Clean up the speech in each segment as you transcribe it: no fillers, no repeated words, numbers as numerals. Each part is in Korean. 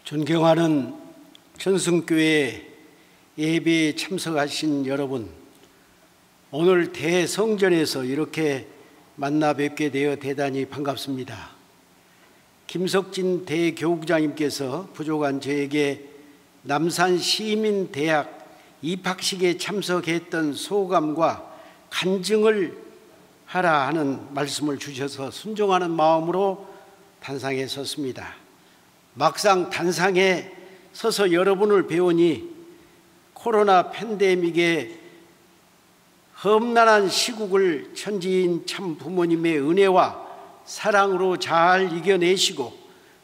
존경하는 전승교회 예배에 참석하신 여러분, 오늘 대성전에서 이렇게 만나 뵙게 되어 대단히 반갑습니다. 김석진 대교국장님께서 부족한 저에게 남산시민대학 입학식에 참석했던 소감과 간증을 하라 하는 말씀을 주셔서 순종하는 마음으로 단상에 섰습니다. 막상 단상에 서서 여러분을 배우니 코로나 팬데믹의 험난한 시국을 천지인 참 부모님의 은혜와 사랑으로 잘 이겨내시고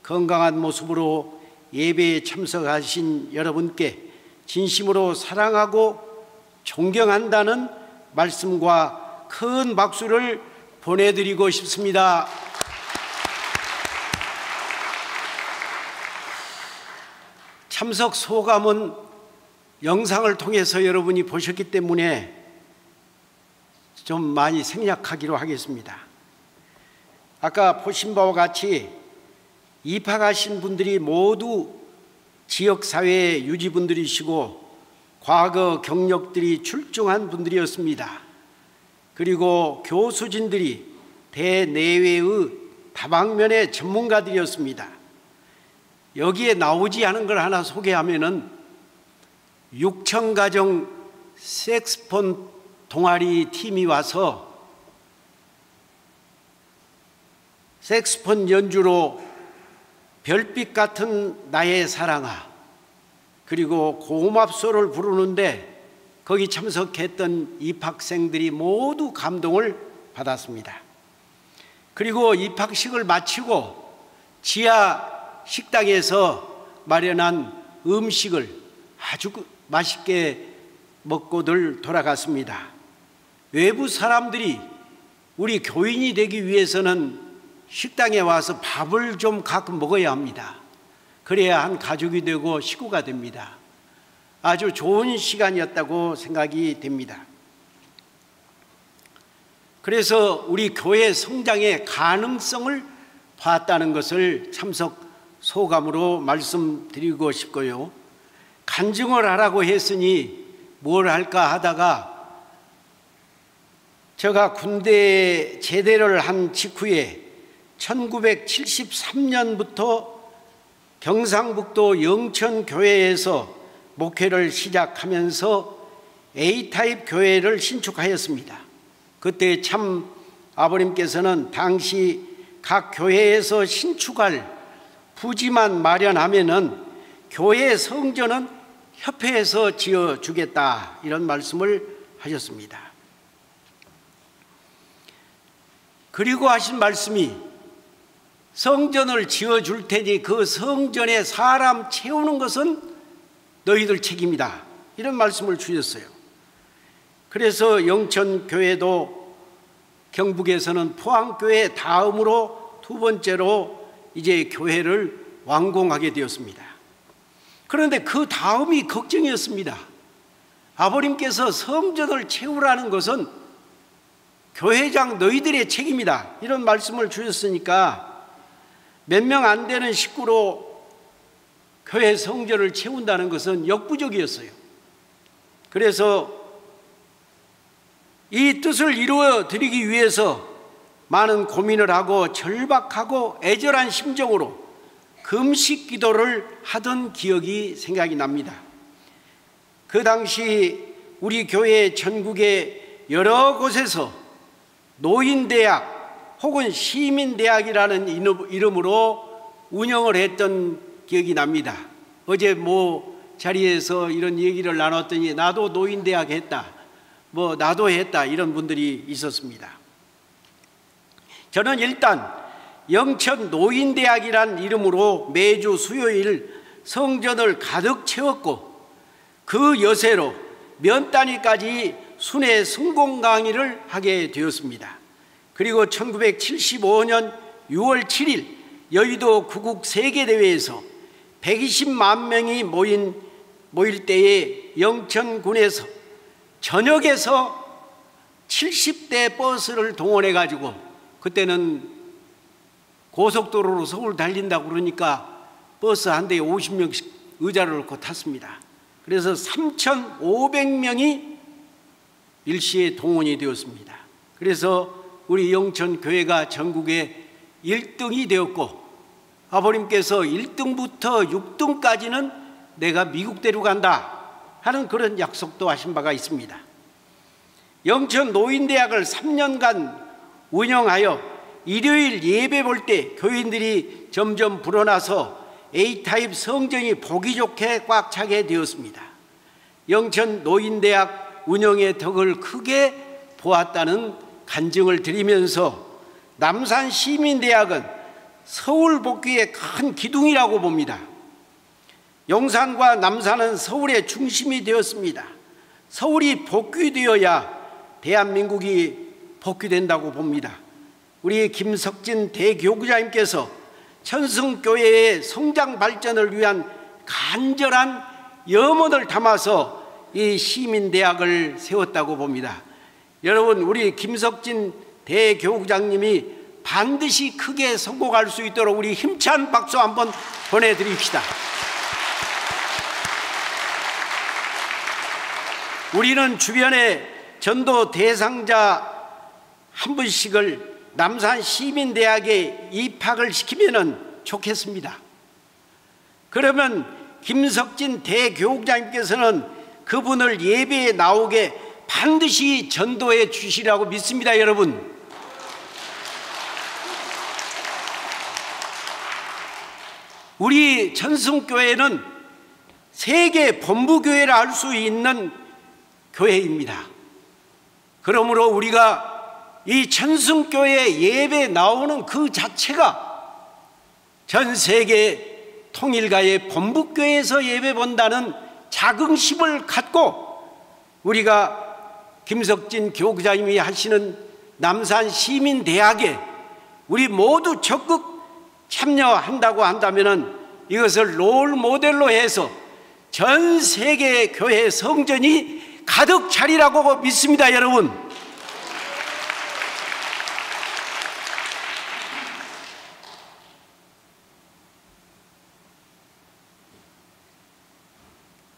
건강한 모습으로 예배에 참석하신 여러분께 진심으로 사랑하고 존경한다는 말씀과 큰 박수를 보내드리고 싶습니다. 참석 소감은 영상을 통해서 여러분이 보셨기 때문에 좀 많이 생략하기로 하겠습니다. 아까 보신 바와 같이 입학하신 분들이 모두 지역사회 유지분들이시고 과거 경력들이 출중한 분들이었습니다. 그리고 교수진들이 대내외의 다방면의 전문가들이었습니다. 여기에 나오지 않은 걸 하나 소개하면은 6,000가정 색스폰 동아리 팀이 와서 색스폰 연주로 별빛 같은 나의 사랑아, 그리고 고맙소를 부르는데 거기 참석했던 입학생들이 모두 감동을 받았습니다. 그리고 입학식을 마치고 지하 식당에서 마련한 음식을 아주 맛있게 먹고들 돌아갔습니다. 외부 사람들이 우리 교인이 되기 위해서는 식당에 와서 밥을 좀 가끔 먹어야 합니다. 그래야 한 가족이 되고 식구가 됩니다. 아주 좋은 시간이었다고 생각이 됩니다. 그래서 우리 교회 성장의 가능성을 봤다는 것을 참석 소감으로 말씀드리고 싶고요. 간증을 하라고 했으니 뭘 할까 하다가 제가 군대 제대를 한 직후에 1973년부터 경상북도 영천교회에서 목회를 시작하면서 A타입 교회를 신축하였습니다. 그때 참 아버님께서는 당시 각 교회에서 신축할 부지만 마련하면은 교회 성전은 협회에서 지어주겠다, 이런 말씀을 하셨습니다. 그리고 하신 말씀이 성전을 지어줄 테니 그 성전에 사람 채우는 것은 너희들 책임이다, 이런 말씀을 주셨어요. 그래서 영천교회도 경북에서는 포항교회 다음으로 두 번째로 이제 교회를 완공하게 되었습니다. 그런데 그 다음이 걱정이었습니다. 아버님께서 성전을 채우라는 것은 교회장 너희들의 책임이다, 이런 말씀을 주셨으니까 몇 명 안 되는 식구로 교회 성전을 채운다는 것은 역부족이었어요. 그래서 이 뜻을 이루어 드리기 위해서 많은 고민을 하고 절박하고 애절한 심정으로 금식 기도를 하던 기억이 생각이 납니다. 그 당시 우리 교회 전국의 여러 곳에서 노인대학 혹은 시민대학이라는 이름으로 운영을 했던 기억이 납니다. 어제 자리에서 이런 얘기를 나눴더니 나도 노인대학 했다, 나도 했다, 이런 분들이 있었습니다. 저는 일단 영천 노인대학이란 이름으로 매주 수요일 성전을 가득 채웠고 그 여세로 면 단위까지 순회 성공 강의를 하게 되었습니다. 그리고 1975년 6월 7일 여의도 구국 세계대회에서 120만 명이 모일 때에 영천군에서 전역에서 70대 버스를 동원해 가지고, 그때는 고속도로로 서울 달린다고 그러니까 버스 한 대에 50명씩 의자를 놓고 탔습니다. 그래서 3,500명이 일시에 동원이 되었습니다. 그래서 우리 영천 교회가 전국에 1등이 되었고, 아버님께서 1등부터 6등까지는 내가 미국 데려간다 하는 그런 약속도 하신 바가 있습니다. 영천 노인대학을 3년간 운영하여 일요일 예배 볼 때 교인들이 점점 불어나서 A타입 성전이 보기 좋게 꽉 차게 되었습니다. 영천 노인대학 운영의 덕을 크게 보았다는 간증을 드리면서 남산 시민대학은 서울 복귀의 큰 기둥이라고 봅니다. 용산과 남산은 서울의 중심이 되었습니다. 서울이 복귀되어야 대한민국이 복귀된다고 봅니다. 우리 김석진 대교구장님께서 천승교회의 성장 발전을 위한 간절한 염원을 담아서 이 시민대학을 세웠다고 봅니다. 여러분, 우리 김석진 대교구장님이 반드시 크게 성공할 수 있도록 우리 힘찬 박수 한번 보내드립시다. 우리는 주변에 전도 대상자 한 분씩을 남산 시민대학에 입학을 시키면 좋겠습니다. 그러면 김석진 대교육장님께서는 그분을 예배에 나오게 반드시 전도해 주시라고 믿습니다. 여러분, 우리 천승교회는 세계 본부교회라 할 수 있는 교회입니다. 그러므로 우리가 이 천승교회 예배 나오는 그 자체가 전 세계 통일가의 본부교회에서 예배 본다는 자긍심을 갖고 우리가 김석진 교구장님이 하시는 남산 시민대학에 우리 모두 적극 참여한다고 한다면 이것을 롤 모델로 해서 전 세계 교회 성전이 가득 차리라고 믿습니다. 여러분,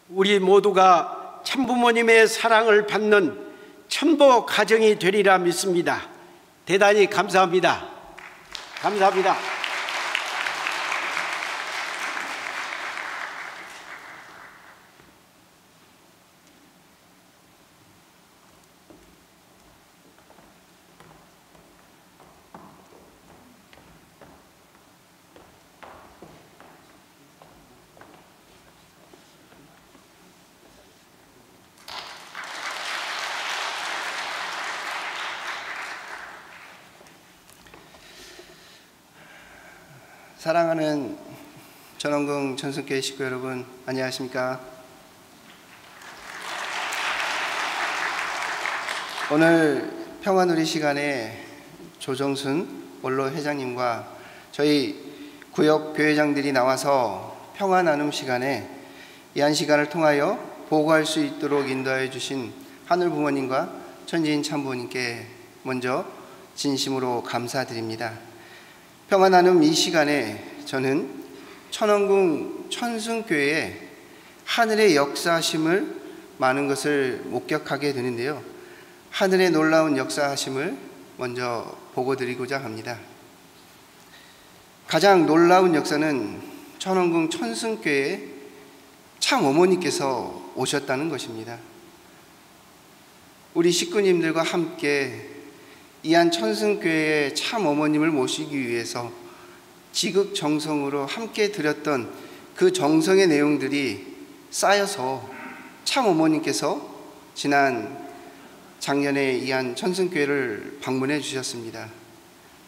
우리 모두가 참부모님의 사랑을 받는 천보 가정이 되리라 믿습니다. 대단히 감사합니다. 감사합니다. 사랑하는 전원궁 천승교회 식구 여러분, 안녕하십니까? 오늘 평화누리 시간에 조정순 원로 회장님과 저희 구역 교회장들이 나와서 평화 나눔 시간에 이 한 시간을 통하여 보고할 수 있도록 인도하여 주신 하늘 부모님과 천지인 참부모님께 먼저 진심으로 감사드립니다. 평화 나눔 이 시간에 저는 천원궁 천승교회의 하늘의 역사하심을 많은 것을 목격하게 되는데요. 하늘의 놀라운 역사하심을 먼저 보고 드리고자 합니다. 가장 놀라운 역사는 천원궁 천승교회의 참 어머니께서 오셨다는 것입니다. 우리 식구님들과 함께 이한 천승교회의 참 어머님을 모시기 위해서 지극정성으로 함께 드렸던 그 정성의 내용들이 쌓여서 참 어머님께서 지난 작년에 이한 천승교회를 방문해 주셨습니다.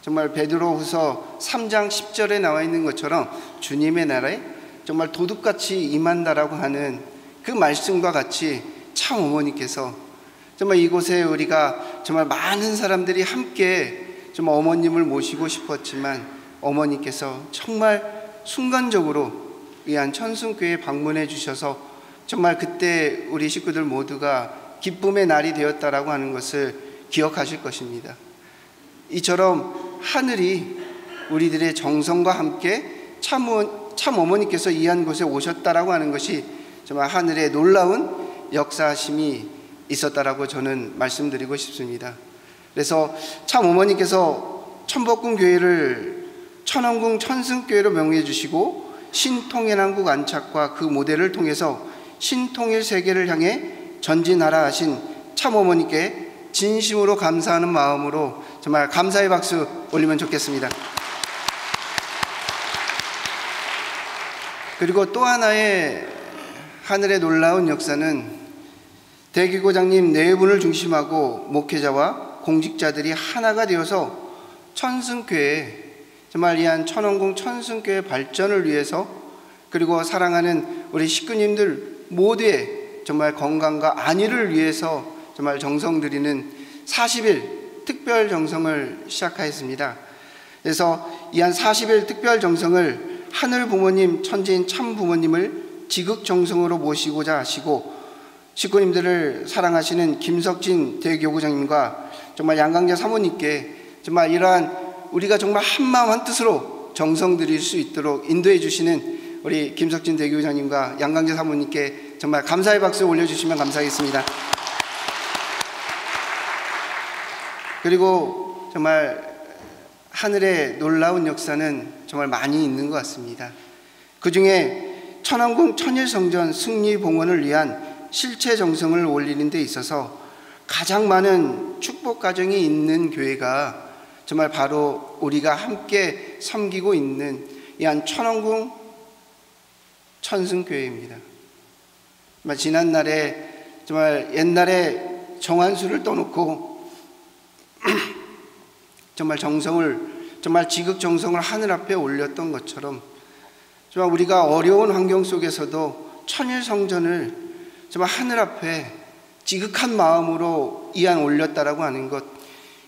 정말 베드로후서 3장 10절에 나와 있는 것처럼 주님의 나라에 정말 도둑같이 임한다라고 하는 그 말씀과 같이 참 어머니께서 정말 이곳에 우리가 정말 많은 사람들이 함께 정말 어머님을 모시고 싶었지만 어머니께서 정말 순간적으로 이한 천승교회에 방문해 주셔서 정말 그때 우리 식구들 모두가 기쁨의 날이 되었다라고 하는 것을 기억하실 것입니다. 이처럼 하늘이 우리들의 정성과 함께 참 참 어머니께서 이한 곳에 오셨다라고 하는 것이 정말 하늘의 놀라운 역사하심이 있었다라고 저는 말씀드리고 싶습니다. 그래서 참 어머니께서 천복궁 교회를 천원궁 천승교회로 명명해 주시고 신통일한국 안착과 그 모델을 통해서 신통일 세계를 향해 전진하라 하신 참 어머니께 진심으로 감사하는 마음으로 정말 감사의 박수 올리면 좋겠습니다. 그리고 또 하나의 하늘의 놀라운 역사는 대기고장님 네 분을 중심하고 목회자와 공직자들이 하나가 되어서 천승교회, 정말 이한 천원궁 천승교회 발전을 위해서, 그리고 사랑하는 우리 식구님들 모두의 정말 건강과 안위를 위해서 정말 정성 들이는 40일 특별 정성을 시작하였습니다. 그래서 이한 40일 특별 정성을 하늘 부모님, 천지인 참 부모님을 지극정성으로 모시고자 하시고, 식구님들을 사랑하시는 김석진 대교구장님과 정말 양강재 사모님께 정말 이러한 우리가 정말 한마음 한뜻으로 정성 드릴 수 있도록 인도해 주시는 우리 김석진 대교구장님과 양강재 사모님께 정말 감사의 박수 올려주시면 감사하겠습니다. 그리고 정말 하늘의 놀라운 역사는 정말 많이 있는 것 같습니다. 그 중에 천왕궁 천일성전 승리봉헌을 위한 실체 정성을 올리는 데 있어서 가장 많은 축복 가정이 있는 교회가 정말 바로 우리가 함께 섬기고 있는 이 한 천왕궁 천승교회입니다. 정말 지난날에 정말 옛날에 정한수를 떠놓고 정말 정말 지극정성을 하늘 앞에 올렸던 것처럼 정말 우리가 어려운 환경 속에서도 천일성전을 정말 하늘 앞에 지극한 마음으로 이안 올렸다라고 하는 것,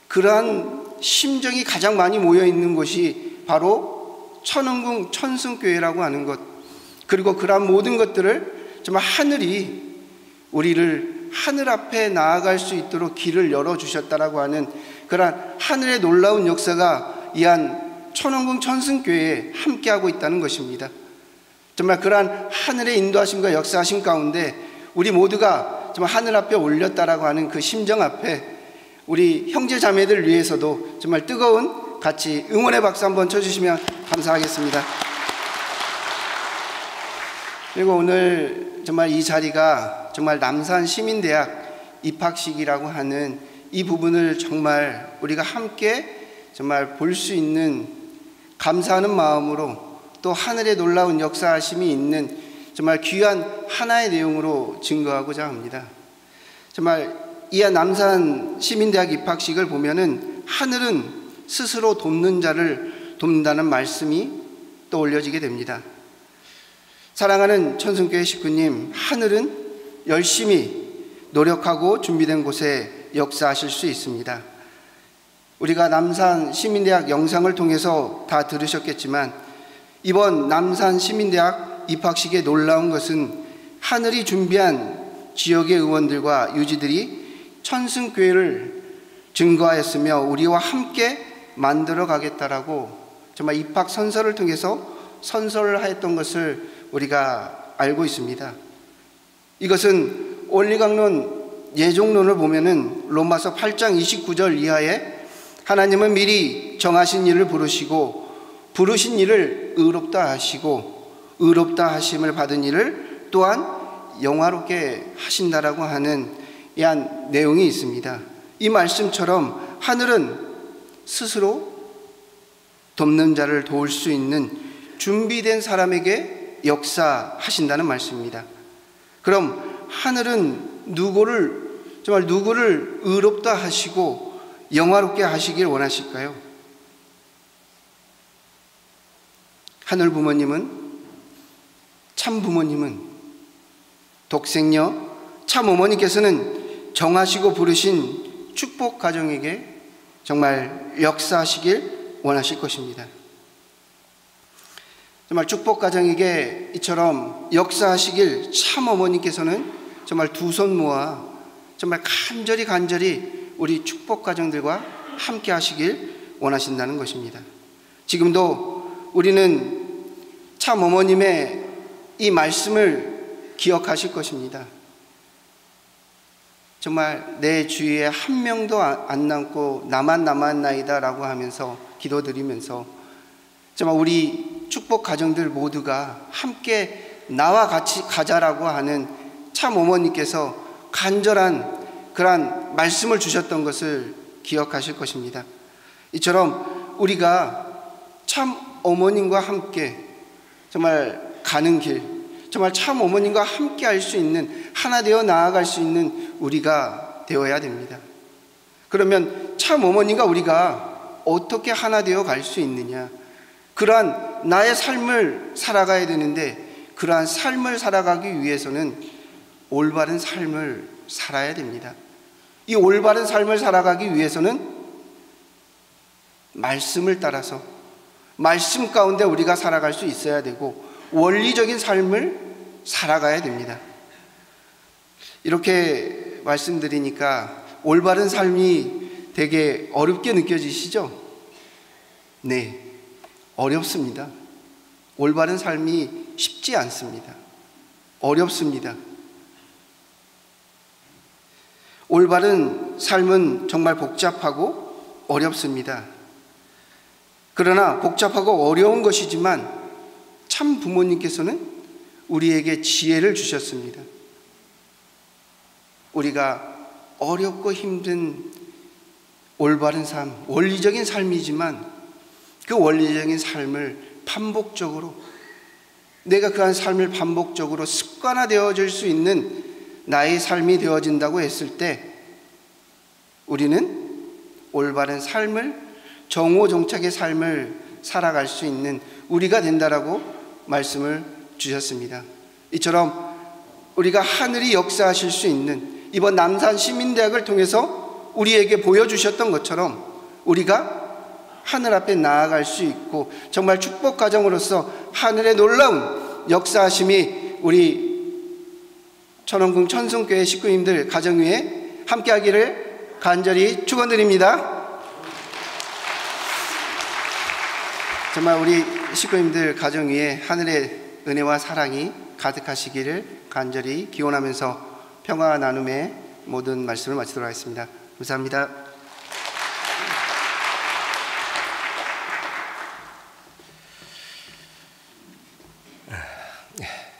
그러한 심정이 가장 많이 모여 있는 곳이 바로 천왕궁 천승교회라고 하는 것, 그리고 그러한 모든 것들을 정말 하늘이 우리를 하늘 앞에 나아갈 수 있도록 길을 열어주셨다라고 하는 그러한 하늘의 놀라운 역사가 이한 천왕궁 천승교회에 함께하고 있다는 것입니다. 정말 그러한 하늘의 인도하심과 역사하심 가운데 우리 모두가 정말 하늘 앞에 올렸다라고 하는 그 심정 앞에 우리 형제 자매들 위해서도 정말 뜨거운 같이 응원의 박수 한번 쳐주시면 감사하겠습니다. 그리고 오늘 정말 이 자리가 정말 남산 시민대학 입학식이라고 하는 이 부분을 정말 우리가 함께 정말 볼 수 있는 감사하는 마음으로 또 하늘의 놀라운 역사하심이 있는 정말 귀한 하나의 내용으로 증거하고자 합니다. 정말 이하 남산 시민대학 입학식을 보면은 하늘은 스스로 돕는 자를 돕는다는 말씀이 떠올려지게 됩니다. 사랑하는 천승교회 식구님, 하늘은 열심히 노력하고 준비된 곳에 역사하실 수 있습니다. 우리가 남산 시민대학 영상을 통해서 다 들으셨겠지만 이번 남산 시민대학 입학식의 놀라운 것은 하늘이 준비한 지역의 의원들과 유지들이 천승교회를 증거하였으며 우리와 함께 만들어 가겠다라고 정말 입학 선서를 통해서 선서를 하였던 것을 우리가 알고 있습니다. 이것은 원리강론 예종론을 보면은 로마서 8장 29절 이하에 하나님은 미리 정하신 일을 부르시고 부르신 일을 의롭다 하시고 의롭다 하심을 받은 일을 또한 영화롭게 하신다라고 하는 이한 내용이 있습니다. 이 말씀처럼 하늘은 스스로 돕는 자를 도울 수 있는 준비된 사람에게 역사하신다는 말씀입니다. 그럼 하늘은 누구를 의롭다 하시고 영화롭게 하시길 원하실까요? 하늘 부모님은, 참 부모님은, 독생녀 참 어머니께서는 정하시고 부르신 축복 가정에게 정말 역사하시길 원하실 것입니다. 정말 축복 가정에게 이처럼 역사하시길 참 어머니께서는 정말 두 손 모아 정말 간절히 우리 축복 가정들과 함께 하시길 원하신다는 것입니다. 지금도 우리는 참 어머님의 이 말씀을 기억하실 것입니다. 정말 내 주위에 한 명도 안 남고 나만 남았나이다 라고 하면서 기도드리면서 정말 우리 축복 가정들 모두가 함께 나와 같이 가자라고 하는 참 어머니께서 간절한 그러한 말씀을 주셨던 것을 기억하실 것입니다. 이처럼 우리가 참 어머님과 함께 정말 가는 길, 정말 참 어머님과 함께 할 수 있는, 하나 되어 나아갈 수 있는 우리가 되어야 됩니다. 그러면 참 어머님과 우리가 어떻게 하나 되어 갈 수 있느냐? 그러한 나의 삶을 살아가야 되는데, 그러한 삶을 살아가기 위해서는 올바른 삶을 살아야 됩니다. 이 올바른 삶을 살아가기 위해서는 말씀을 따라서 말씀 가운데 우리가 살아갈 수 있어야 되고, 원리적인 삶을 살아가야 됩니다. 이렇게 말씀드리니까 올바른 삶이 되게 어렵게 느껴지시죠? 네, 어렵습니다. 올바른 삶이 쉽지 않습니다. 어렵습니다. 올바른 삶은 정말 복잡하고 어렵습니다. 그러나 복잡하고 어려운 것이지만 참 부모님께서는 우리에게 지혜를 주셨습니다. 우리가 어렵고 힘든 올바른 삶, 원리적인 삶이지만 그 원리적인 삶을 반복적으로, 내가 그한 삶을 반복적으로 습관화되어질 수 있는 나의 삶이 되어진다고 했을 때 우리는 올바른 삶을, 정오정착의 삶을 살아갈 수 있는 우리가 된다라고 말씀을 주셨습니다. 이처럼 우리가 하늘이 역사하실 수 있는 이번 남산시민대학을 통해서 우리에게 보여주셨던 것처럼 우리가 하늘 앞에 나아갈 수 있고, 정말 축복가정으로서 하늘의 놀라운 역사하심이 우리 천원궁 천성교회 식구님들 가정 위에 함께하기를 간절히 축원드립니다. 정말 우리 식구님들 가정 위에 하늘의 은혜와 사랑이 가득하시기를 간절히 기원하면서 평화와 나눔의 모든 말씀을 마치도록 하겠습니다. 감사합니다.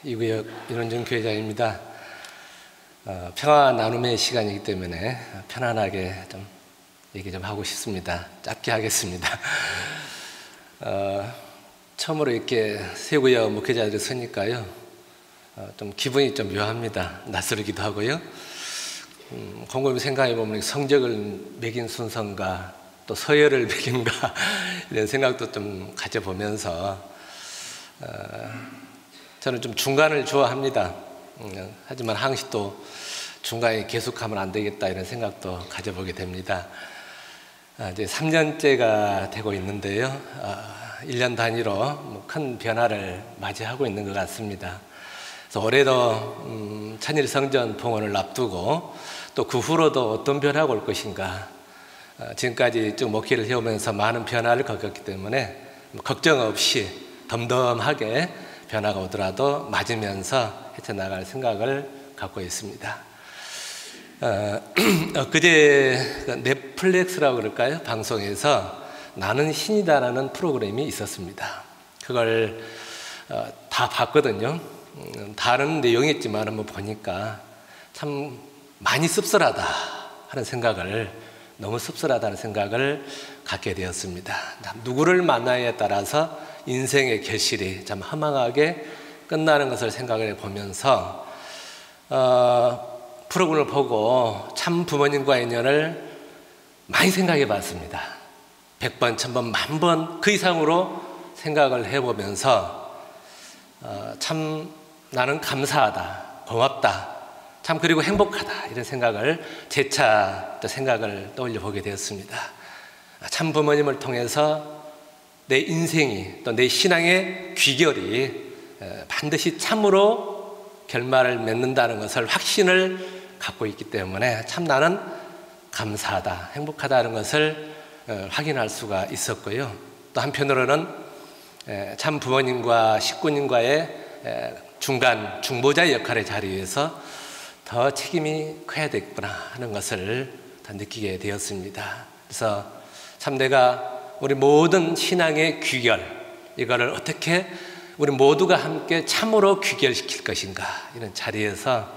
이구역 윤원중 교회장입니다. 평화 나눔의 시간이기 때문에 편안하게 좀 얘기 좀 하고 싶습니다. 짧게 하겠습니다. 처음으로 이렇게 세 구역 목회자들이 서니까요, 좀 기분이 좀 묘합니다. 낯설기도 하고요. 곰곰이 생각해 보면 성적을 매긴 순서인가, 또 서열을 매긴가 이런 생각도 좀 가져보면서 저는 좀 중간을 좋아합니다. 하지만 항시 또 중간에 계속하면 안 되겠다 이런 생각도 가져보게 됩니다. 이제 3년째가 되고 있는데요. 1년 단위로 큰 변화를 맞이하고 있는 것 같습니다. 그래서 올해도 천일성전 봉헌을 앞두고 또 그 후로도 어떤 변화가 올 것인가, 지금까지 쭉 목회를 해오면서 많은 변화를 겪었기 때문에 걱정 없이 덤덤하게 변화가 오더라도 맞으면서 헤쳐나갈 생각을 갖고 있습니다. 그제 넷플릭스라고 그럴까요? 방송에서 나는 신이다라는 프로그램이 있었습니다. 그걸 다 봤거든요. 다른 내용이었지만 한번 보니까 참 많이 씁쓸하다 하는 생각을, 너무 씁쓸하다는 생각을 갖게 되었습니다. 누구를 만나냐에 따라서 인생의 결실이 참 허망하게 끝나는 것을 생각해 보면서 프로그램을 보고 참 부모님과의 인연을 많이 생각해 봤습니다. 100번, 1000번, 10,000번 그 이상으로 생각을 해보면서 참 나는 감사하다, 고맙다, 참 그리고 행복하다 이런 생각을 재차 생각을 떠올려 보게 되었습니다. 참 부모님을 통해서 내 인생이, 또 내 신앙의 귀결이 반드시 참으로 결말을 맺는다는 것을 확신을 갖고 있기 때문에 참 나는 감사하다, 행복하다는 것을 확인할 수가 있었고요. 또 한편으로는 참 부모님과 식구님과의 중간 중보자의 역할의 자리에서 더 책임이 커야 되겠구나 하는 것을 더 느끼게 되었습니다. 그래서 참 내가 우리 모든 신앙의 귀결, 이거를 어떻게 우리 모두가 함께 참으로 귀결시킬 것인가, 이런 자리에서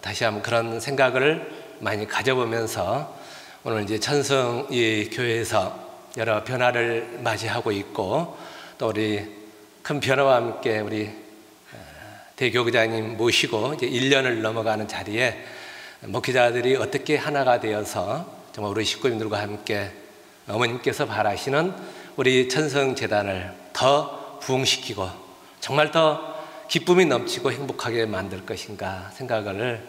다시 한번 그런 생각을 많이 가져보면서 오늘 이제 천성 이 교회에서 여러 변화를 맞이하고 있고, 또 우리 큰 변화와 함께 우리 대교구장님 모시고 이제 1년을 넘어가는 자리에 목회자들이 어떻게 하나가 되어서 정말 우리 식구님들과 함께 어머님께서 바라시는 우리 천성재단을 더 부흥시키고 정말 더 기쁨이 넘치고 행복하게 만들 것인가 생각을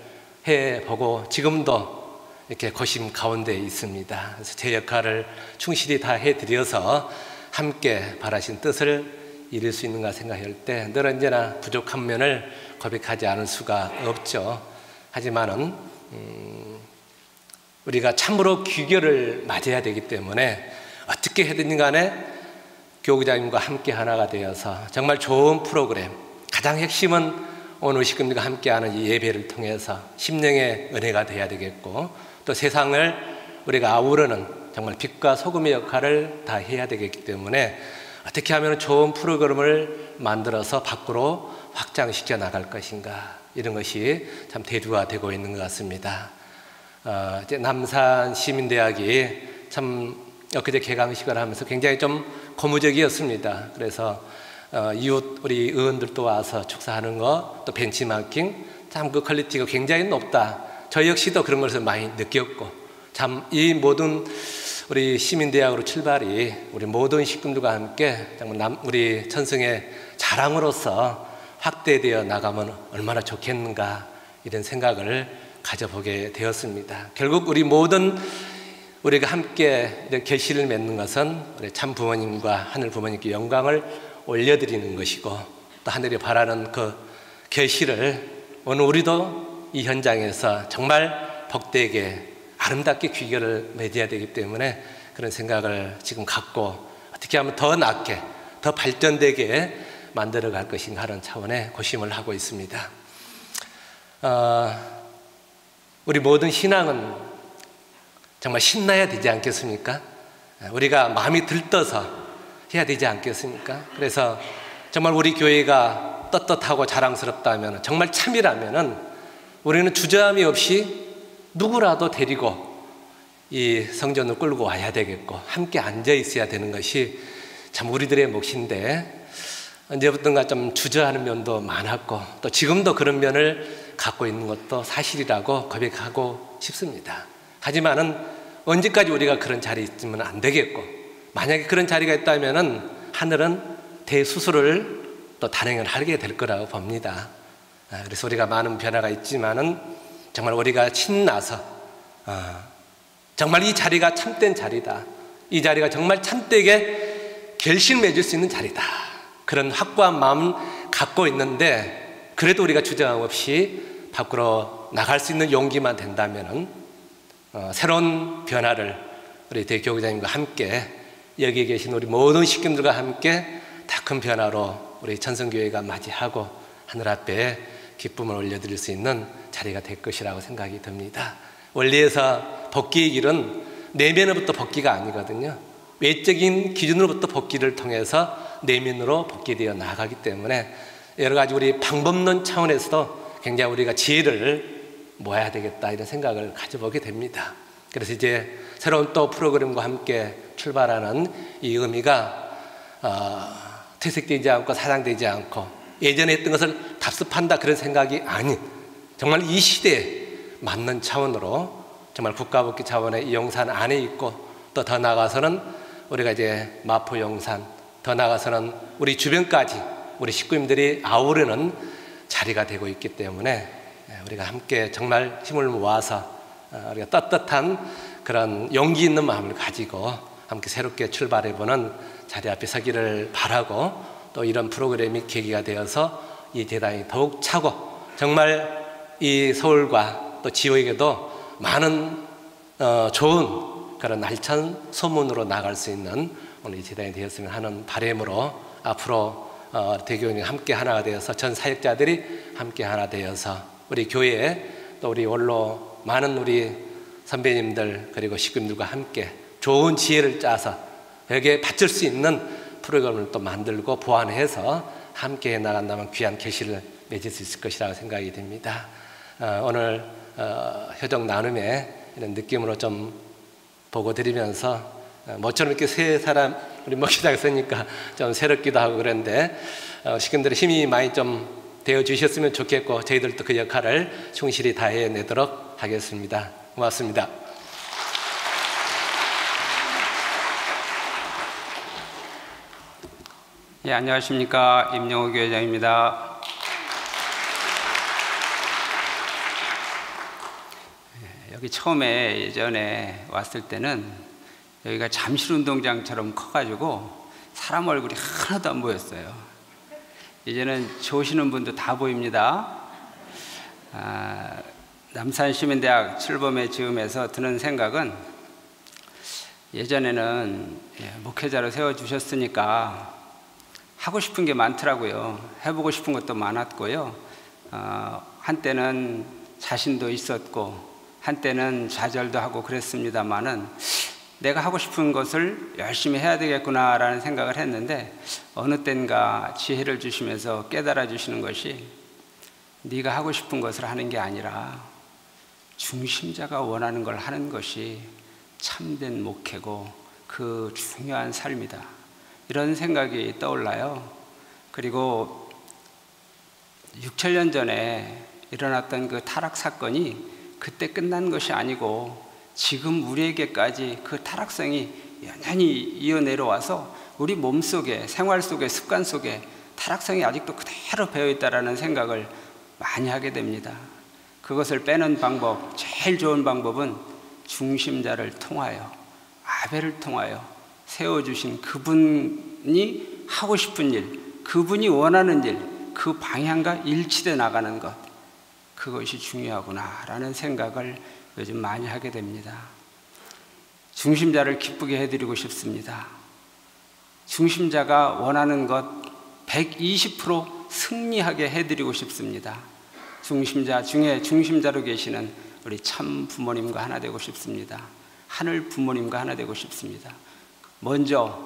해보고 지금도 이렇게 고심 가운데 있습니다. 그래서 제 역할을 충실히 다 해드려서 함께 바라신 뜻을 이룰 수 있는가 생각할 때 늘 언제나 부족한 면을 고백하지 않을 수가 없죠. 하지만은 우리가 참으로 귀결을 맞아야 되기 때문에 어떻게 해든 간에 교구장님과 함께 하나가 되어서 정말 좋은 프로그램, 가장 핵심은 오늘 식구님과 함께하는 이 예배를 통해서 심령의 은혜가 되어야 되겠고, 또 세상을 우리가 아우르는 정말 빛과 소금의 역할을 다 해야 되겠기 때문에 어떻게 하면 좋은 프로그램을 만들어서 밖으로 확장시켜 나갈 것인가, 이런 것이 참 대두가 되고 있는 것 같습니다. 이제 남산 시민대학이 참 엊그제 개강식을 하면서 굉장히 좀 고무적이었습니다. 그래서 이웃 우리 의원들도 와서 축사하는 거, 또 벤치마킹, 참 그 퀄리티가 굉장히 높다. 저 역시도 그런 것을 많이 느꼈고, 참 이 모든 우리 시민대학으로 출발이 우리 모든 식구들과 함께 정말 우리 천성의 자랑으로서 확대되어 나가면 얼마나 좋겠는가, 이런 생각을 가져보게 되었습니다. 결국 우리 모든 우리가 함께 이런 결실을 맺는 것은 우리 참 부모님과 하늘 부모님께 영광을 올려드리는 것이고, 또 하늘이 바라는 그 결실을 오늘 우리도 이 현장에서 정말 복되게 아름답게 귀결을 맺어야 되기 때문에 그런 생각을 지금 갖고 어떻게 하면 더 낫게, 더 발전되게 만들어 갈 것인가 하는 차원의 고심을 하고 있습니다. 우리 모든 신앙은 정말 신나야 되지 않겠습니까? 우리가 마음이 들떠서 해야 되지 않겠습니까? 그래서 정말 우리 교회가 떳떳하고 자랑스럽다면, 정말 참이라면 우리는 주저함이 없이 누구라도 데리고 이 성전을 끌고 와야 되겠고, 함께 앉아 있어야 되는 것이 참 우리들의 몫인데, 언제부턴가 좀 주저하는 면도 많았고, 또 지금도 그런 면을 갖고 있는 것도 사실이라고 고백하고 싶습니다. 하지만은 언제까지 우리가 그런 자리에 있으면 안 되겠고, 만약에 그런 자리가 있다면은 하늘은 대수술을 또 단행을 하게 될 거라고 봅니다. 그래서 우리가 많은 변화가 있지만은 정말 우리가 신나서 정말 이 자리가 참된 자리다, 이 자리가 정말 참되게 결실 맺을 수 있는 자리다, 그런 확고한 마음을 갖고 있는데, 그래도 우리가 주저함 없이 밖으로 나갈 수 있는 용기만 된다면은 새로운 변화를 우리 대교구장님과 함께 여기에 계신 우리 모든 식구들과 함께 다 큰 변화로 우리 천성교회가 맞이하고 하늘 앞에 기쁨을 올려드릴 수 있는 자리가 될 것이라고 생각이 듭니다. 원리에서 복귀의 길은 내면으로부터 복귀가 아니거든요. 외적인 기준으로부터 복귀를 통해서 내면으로 복귀되어 나가기 때문에 여러 가지 우리 방법론 차원에서도 굉장히 우리가 지혜를 모아야 되겠다, 이런 생각을 가져보게 됩니다. 그래서 이제 새로운 또 프로그램과 함께 출발하는 이 의미가 퇴색되지 않고 사장되지 않고 예전에 했던 것을 답습한다, 그런 생각이 아닌 정말 이 시대에 맞는 차원으로 정말 국가복귀 차원의 이 용산 안에 있고, 또 더 나아가서는 우리가 이제 마포 용산, 더 나아가서는 우리 주변까지 우리 식구님들이 아우르는 자리가 되고 있기 때문에 우리가 함께 정말 힘을 모아서 우리가 떳떳한 그런 용기 있는 마음을 가지고 함께 새롭게 출발해보는 자리 앞에 서기를 바라고, 또 이런 프로그램이 계기가 되어서 이 재단이 더욱 차고 정말 이 서울과 또 지역에도 많은 좋은 그런 알찬 소문으로 나갈 수 있는 오늘 이 재단이 되었으면 하는 바람으로 앞으로 대교인이 함께 하나가 되어서 전 사역자들이 함께 하나 되어서 우리 교회에 또 우리 원로 많은 우리 선배님들 그리고 식구님들과 함께 좋은 지혜를 짜서 여기에 바칠 수 있는 프로그램을 또 만들고 보완해서 함께 해나간다면 귀한 계시를 맺을 수 있을 것이라고 생각이 됩니다. 오늘 효정 나눔의 이런 느낌으로 좀 보고 드리면서 모처럼 이렇게 세 사람 우리 목회자가 있으니까 좀 새롭기도 하고 그런데 식구들의 힘이 많이 좀 되어 주셨으면 좋겠고 저희들도 그 역할을 충실히 다해내도록 하겠습니다. 고맙습니다. 예, 안녕하십니까. 임영호 교회장입니다. 여기 처음에 예전에 왔을 때는 여기가 잠실운동장처럼 커가지고 사람 얼굴이 하나도 안 보였어요. 이제는 좋으시는 분도 다 보입니다. 남산시민대학 출범회 즈음에서 드는 생각은 예전에는 목회자로 세워주셨으니까 하고 싶은 게 많더라고요. 해보고 싶은 것도 많았고요. 한때는 자신도 있었고 한때는 좌절도 하고 그랬습니다마는 내가 하고 싶은 것을 열심히 해야 되겠구나라는 생각을 했는데 어느 땐가 지혜를 주시면서 깨달아 주시는 것이 네가 하고 싶은 것을 하는 게 아니라 중심자가 원하는 걸 하는 것이 참된 목회고 그 중요한 삶이다. 이런 생각이 떠올라요. 그리고 6, 7년 전에 일어났던 그 타락 사건이 그때 끝난 것이 아니고 지금 우리에게까지 그 타락성이 연연히 이어내려와서 우리 몸속에 생활 속에 습관 속에 타락성이 아직도 그대로 배어있다는 생각을 많이 하게 됩니다. 그것을 빼는 방법, 제일 좋은 방법은 중심자를 통하여 아벨을 통하여 세워주신 그분이 하고 싶은 일, 그분이 원하는 일, 그 방향과 일치돼 나가는 것, 그것이 중요하구나라는 생각을 요즘 많이 하게 됩니다. 중심자를 기쁘게 해드리고 싶습니다. 중심자가 원하는 것 120% 승리하게 해드리고 싶습니다. 중심자 중에 중심자로 계시는 우리 참 부모님과 하나 되고 싶습니다. 하늘 부모님과 하나 되고 싶습니다. 먼저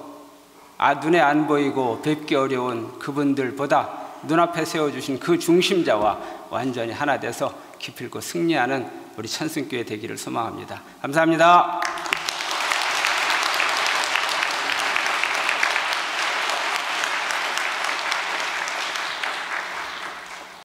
눈에 안 보이고 뵙기 어려운 그분들보다 눈앞에 세워주신 그 중심자와 완전히 하나 돼서 기필코 승리하는 우리 천승교회 되기를 소망합니다. 감사합니다.